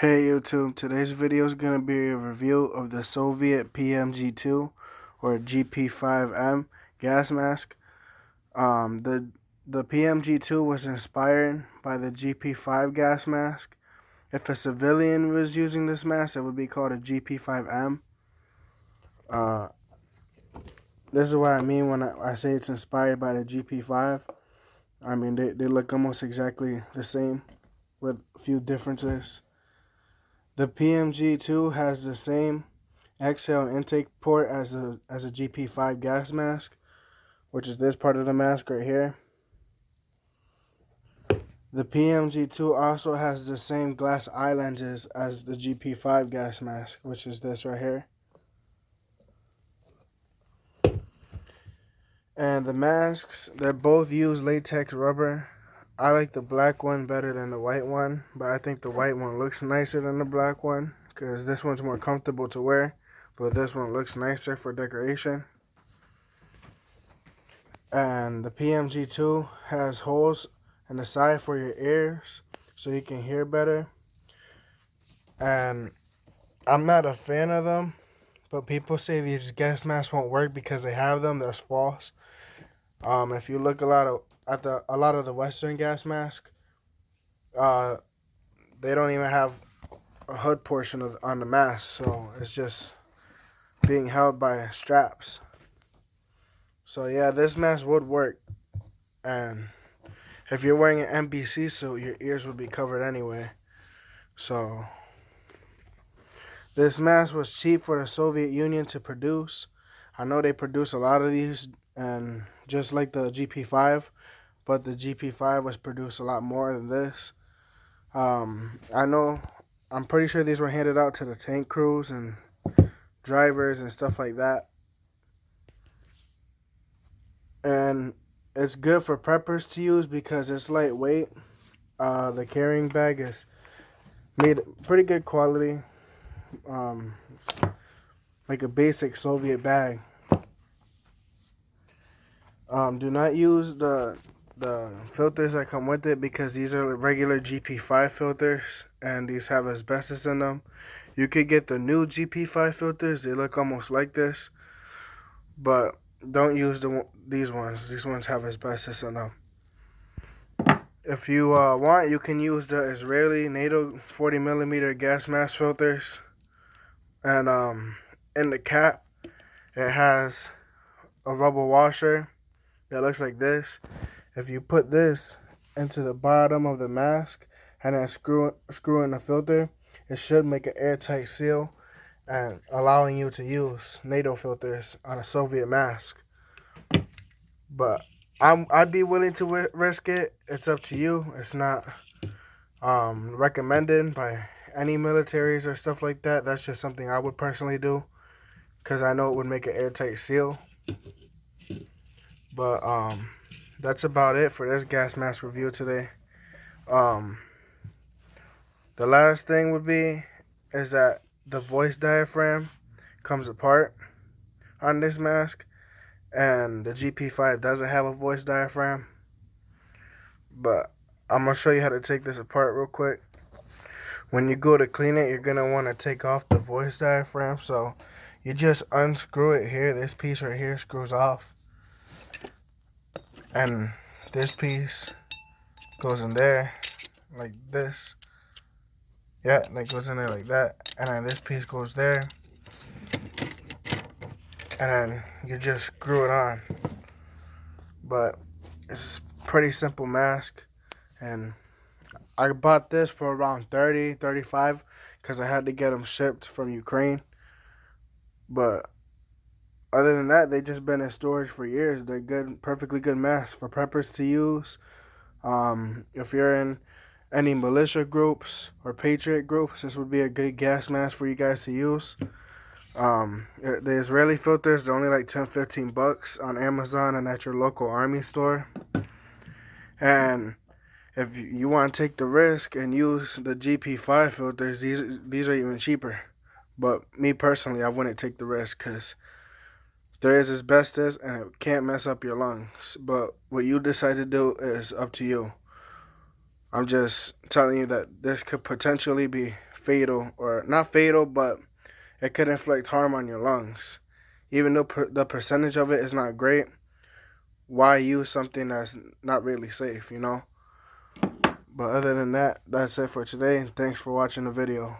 Hey YouTube, today's video is going to be a review of the Soviet Pmg-2 or gp5m gas mask. The Pmg-2 was inspired by the gp5 gas mask. If a civilian was using this mask, it would be called a gp5m. This is what I mean when I say it's inspired by the gp5. I mean, they look almost exactly the same with a few differences. The Pmg-2 has the same exhale and intake port as a gp5 gas mask, which is this part of the mask right here. The Pmg-2 also has the same glass eye lenses as the gp5 gas mask, which is this right here. And the masks, they both use latex rubber. I like the black one better than the white one, but I think the white one looks nicer than the black one because this one's more comfortable to wear, but this one looks nicer for decoration. And the Pmg-2 has holes in the side for your ears so you can hear better. And I'm not a fan of them, but people say these gas masks won't work because they have them. That's false. If you look a lot of the Western gas masks, they don't even have a hood portion on the mask, so it's just being held by straps. So yeah, this mask would work, and if you're wearing an NBC suit, your ears would be covered anyway. So this mask was cheap for the Soviet Union to produce. I know they produce a lot of these, and just like the GP5, but the GP5 was produced a lot more than this. I'm pretty sure these were handed out to the tank crews and drivers and stuff like that. And it's good for preppers to use because it's lightweight. The carrying bag is made pretty good quality. It's like a basic Soviet bag. Do not use the filters that come with it because these are regular GP5 filters and these have asbestos in them. You could get the new GP5 filters. They look almost like this, but don't use these ones. These ones have asbestos in them. If you want, you can use the Israeli NATO 40mm gas mask filters. And in the cap, it has a rubber washer that looks like this. If you put this into the bottom of the mask and then screw in the filter, it should make an airtight seal and allowing you to use NATO filters on a Soviet mask. But I'd be willing to risk it. It's up to you. It's not recommended by any militaries or stuff like that. That's just something I would personally do because I know it would make an airtight seal. But that's about it for this gas mask review today. The last thing would be is that the voice diaphragm comes apart on this mask, and the GP5 doesn't have a voice diaphragm. But I'm gonna show you how to take this apart real quick. When you go to clean it, you're gonna want to take off the voice diaphragm. So you just unscrew it here. This piece right here screws off, and this piece goes in there like this. Yeah, that goes in there like that, and then this piece goes there, and then you just screw it on. But it's a pretty simple mask, and I bought this for around 30, 35 because I had to get them shipped from Ukraine. But other than that, they've just been in storage for years. They're good, perfectly good masks for preppers to use. If you're in any militia groups or patriot groups, this would be a good gas mask for you guys to use. The Israeli filters, they're only like 10-15 bucks on Amazon and at your local army store. And if you want to take the risk and use the GP5 filters, these are even cheaper. But me personally, I wouldn't take the risk because there is asbestos and it can't mess up your lungs. But what you decide to do is up to you. I'm just telling you that this could potentially be fatal, or not fatal, but it could inflict harm on your lungs. Even though the percentage of it is not great, why use something that's not really safe, you know? But other than that, that's it for today, and thanks for watching the video.